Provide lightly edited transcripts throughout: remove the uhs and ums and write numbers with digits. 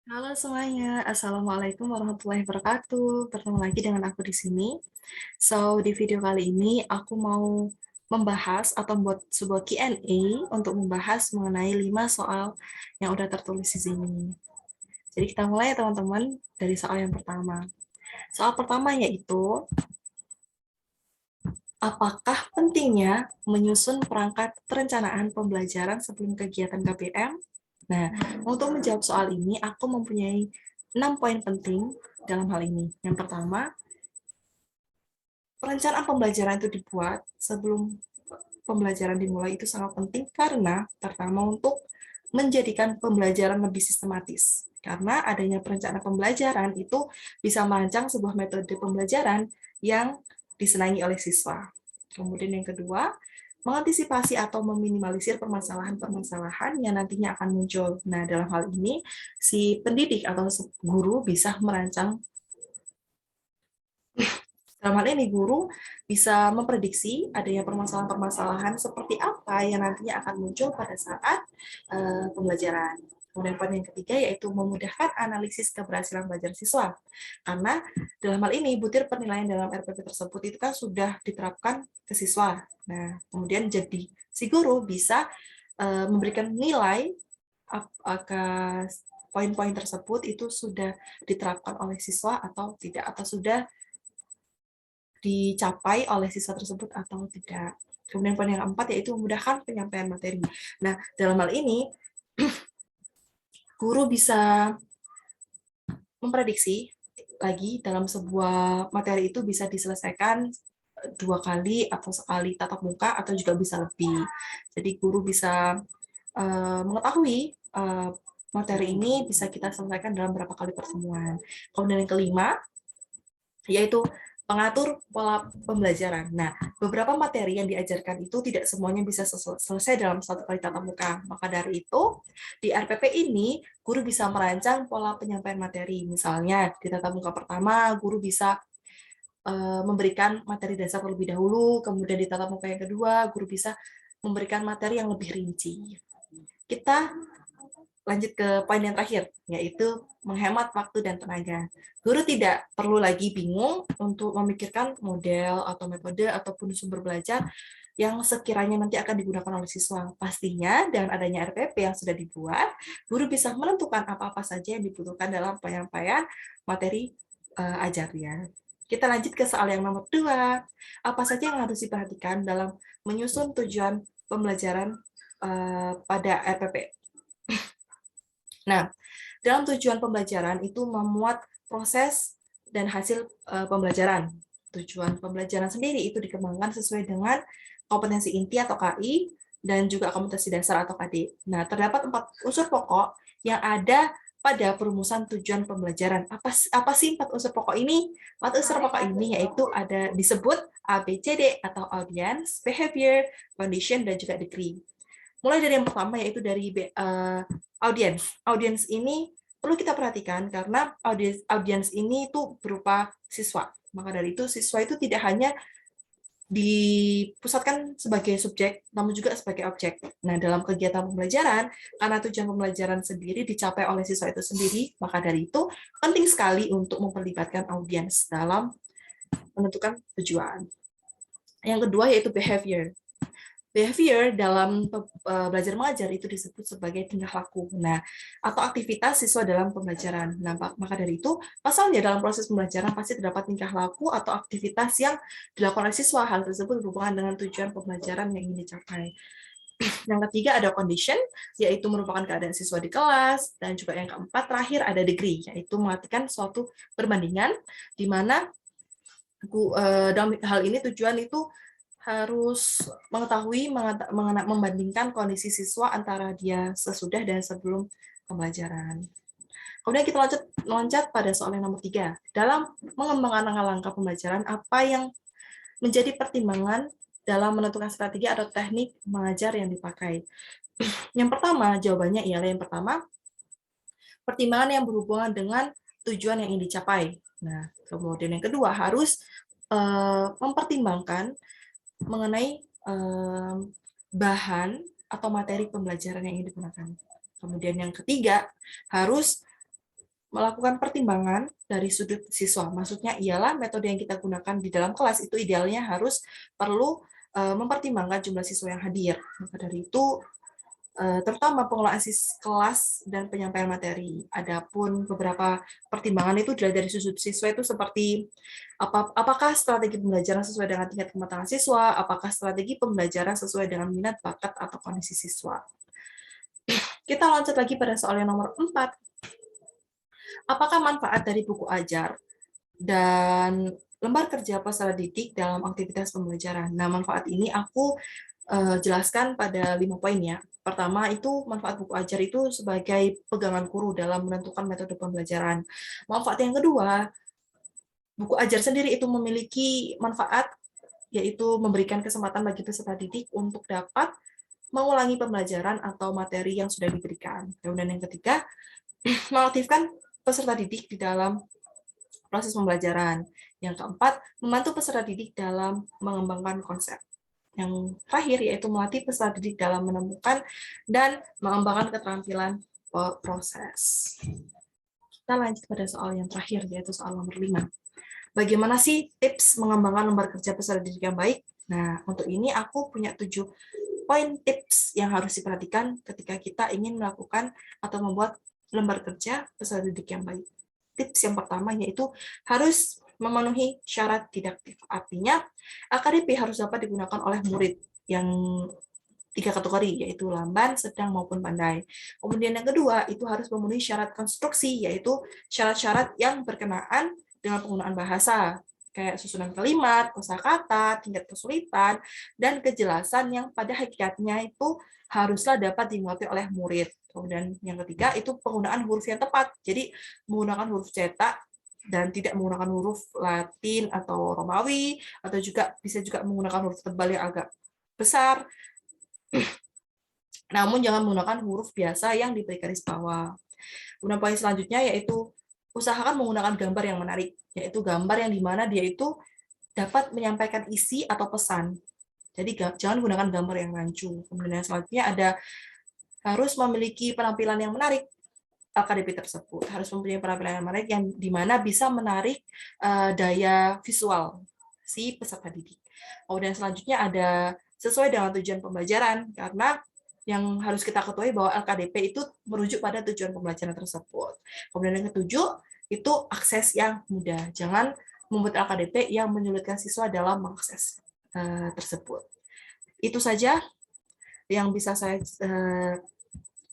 Halo semuanya, Assalamualaikum warahmatullahi wabarakatuh. Bertemu lagi dengan aku di sini. Di video kali ini aku mau membahas atau membuat sebuah Q&A untuk membahas mengenai 5 soal yang udah tertulis di sini. Jadi kita mulai ya teman-teman dari soal yang pertama. Soal pertama yaitu, apakah pentingnya menyusun perangkat perencanaan pembelajaran sebelum kegiatan KBM? Nah, untuk menjawab soal ini, aku mempunyai 6 poin penting dalam hal ini. Yang pertama, perencanaan pembelajaran itu dibuat sebelum pembelajaran dimulai itu sangat penting karena pertama untuk menjadikan pembelajaran lebih sistematis. Karena adanya perencanaan pembelajaran itu bisa merancang sebuah metode pembelajaran yang disenangi oleh siswa. Kemudian yang kedua, mengantisipasi atau meminimalisir permasalahan-permasalahan yang nantinya akan muncul. Nah, dalam hal ini, si pendidik atau guru bisa merancang. Dalam hal ini, guru bisa memprediksi adanya permasalahan-permasalahan seperti apa yang nantinya akan muncul pada saat pembelajaran. Kemudian poin yang ketiga yaitu memudahkan analisis keberhasilan belajar siswa. Karena dalam hal ini butir penilaian dalam RPP tersebut itu kan sudah diterapkan ke siswa. Nah, kemudian jadi si guru bisa memberikan nilai apakah poin-poin tersebut itu sudah diterapkan oleh siswa atau tidak, atau sudah dicapai oleh siswa tersebut atau tidak. Kemudian poin yang keempat yaitu memudahkan penyampaian materi. Nah, dalam hal ini guru bisa memprediksi lagi dalam sebuah materi itu bisa diselesaikan 2 kali atau sekali tatap muka atau juga bisa lebih. Jadi guru bisa mengetahui materi ini bisa kita selesaikan dalam berapa kali pertemuan. Kemudian yang kelima yaitu pengatur pola pembelajaran. Nah, beberapa materi yang diajarkan itu tidak semuanya bisa selesai dalam satu kali tatap muka. Maka dari itu, di RPP ini, guru bisa merancang pola penyampaian materi. Misalnya, di tatap muka pertama, guru bisa memberikan materi dasar terlebih dahulu, kemudian di tatap muka yang kedua, guru bisa memberikan materi yang lebih rinci. Kita lanjut ke poin yang terakhir, yaitu menghemat waktu dan tenaga. Guru tidak perlu lagi bingung untuk memikirkan model atau metode ataupun sumber belajar yang sekiranya nanti akan digunakan oleh siswa. Pastinya dengan adanya RPP yang sudah dibuat, guru bisa menentukan apa-apa saja yang dibutuhkan dalam penyampaian materi ajarnya. Kita lanjut ke soal yang nomor 2. Apa saja yang harus diperhatikan dalam menyusun tujuan pembelajaran pada RPP? Nah, dalam tujuan pembelajaran itu memuat proses dan hasil pembelajaran. Tujuan pembelajaran sendiri itu dikembangkan sesuai dengan kompetensi inti atau KI dan juga kompetensi dasar atau KD. Nah, terdapat 4 unsur pokok yang ada pada perumusan tujuan pembelajaran. Apa sih 4 unsur pokok ini? 4 unsur pokok ini yaitu ada disebut ABCD atau audience, behavior, condition, dan juga degree. Mulai dari yang pertama yaitu dari audience. Audience ini perlu kita perhatikan karena audience ini itu berupa siswa. Maka dari itu siswa itu tidak hanya dipusatkan sebagai subjek, namun juga sebagai objek. Nah, dalam kegiatan pembelajaran, karena tujuan pembelajaran sendiri dicapai oleh siswa itu sendiri, maka dari itu penting sekali untuk memperlibatkan audiens dalam menentukan tujuan. Yang kedua yaitu behavior. Behavior dalam belajar mengajar itu disebut sebagai tingkah laku. Nah, atau aktivitas siswa dalam pembelajaran. Nah, maka dari itu, pasalnya dalam proses pembelajaran pasti terdapat tingkah laku atau aktivitas yang dilakukan oleh siswa. Hal tersebut berhubungan dengan tujuan pembelajaran yang ingin dicapai. Yang ketiga ada condition, yaitu merupakan keadaan siswa di kelas. Dan juga yang keempat, terakhir ada degree, yaitu mengartikan suatu perbandingan, di mana dalam hal ini tujuan itu harus mengetahui membandingkan kondisi siswa antara dia sesudah dan sebelum pembelajaran. Kemudian kita loncat pada soal yang nomor 3. Dalam mengembangkan langkah-langkah pembelajaran, apa yang menjadi pertimbangan dalam menentukan strategi atau teknik mengajar yang dipakai? Yang pertama, jawabannya ialah yang pertama, pertimbangan yang berhubungan dengan tujuan yang ingin dicapai. Nah, kemudian yang kedua, harus mempertimbangkan mengenai bahan atau materi pembelajaran yang ingin digunakan. Kemudian yang ketiga, harus melakukan pertimbangan dari sudut siswa. Maksudnya ialah metode yang kita gunakan di dalam kelas itu idealnya harus perlu mempertimbangkan jumlah siswa yang hadir. Maka dari itu, terutama pengelolaan kelas dan penyampaian materi. Adapun beberapa pertimbangan itu dari sudut siswa itu seperti apakah strategi pembelajaran sesuai dengan tingkat kematangan siswa, apakah strategi pembelajaran sesuai dengan minat, bakat, atau kondisi siswa. Kita lanjut lagi pada soal yang nomor 4. Apakah manfaat dari buku ajar dan lembar kerja peserta didik dalam aktivitas pembelajaran? Nah, manfaat ini aku jelaskan pada 5 poin ya. Pertama, itu manfaat buku ajar itu sebagai pegangan guru dalam menentukan metode pembelajaran. Manfaat yang kedua, buku ajar sendiri itu memiliki manfaat, yaitu memberikan kesempatan bagi peserta didik untuk dapat mengulangi pembelajaran atau materi yang sudah diberikan. Kemudian yang ketiga, mengaktifkan peserta didik di dalam proses pembelajaran. Yang keempat, membantu peserta didik dalam mengembangkan konsep. Yang terakhir yaitu melatih peserta didik dalam menemukan dan mengembangkan keterampilan proses. Kita lanjut pada soal yang terakhir, yaitu soal nomor 5. Bagaimana sih tips mengembangkan lembar kerja peserta didik yang baik? Nah, untuk ini aku punya 7 poin tips yang harus diperhatikan ketika kita ingin melakukan atau membuat lembar kerja peserta didik yang baik. Tips yang pertama yaitu harus memenuhi syarat didaktik. Artinya, AKDP harus dapat digunakan oleh murid yang 3 kategori, yaitu lamban, sedang, maupun pandai. Kemudian yang kedua, itu harus memenuhi syarat konstruksi, yaitu syarat-syarat yang berkenaan dengan penggunaan bahasa, kayak susunan kalimat, kosakata, tingkat kesulitan, dan kejelasan yang pada hakikatnya itu haruslah dapat dimengerti oleh murid. Kemudian yang ketiga, itu penggunaan huruf yang tepat. Jadi, menggunakan huruf cetak dan tidak menggunakan huruf Latin atau Romawi, atau juga bisa juga menggunakan huruf tebal yang agak besar, namun jangan menggunakan huruf biasa yang diberi garis bawah. Kemudian poin selanjutnya yaitu usahakan menggunakan gambar yang menarik, yaitu gambar yang dimana dia itu dapat menyampaikan isi atau pesan. Jadi jangan gunakan gambar yang rancu. Kemudian yang selanjutnya ada harus memiliki penampilan yang menarik. AKDP tersebut harus mempunyai penampilan yang menarik yang dimana bisa menarik daya visual si peserta didik. Kemudian selanjutnya ada sesuai dengan tujuan pembelajaran, karena yang harus kita ketahui bahwa LKDP itu merujuk pada tujuan pembelajaran tersebut. Kemudian yang ketujuh, itu akses yang mudah. Jangan membuat LKDP yang menyulitkan siswa dalam mengakses tersebut. Itu saja yang bisa saya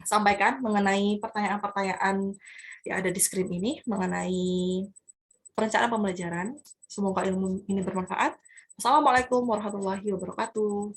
sampaikan mengenai pertanyaan-pertanyaan yang ada di screen ini, mengenai perencanaan pembelajaran. Semoga ilmu ini bermanfaat. Assalamualaikum warahmatullahi wabarakatuh.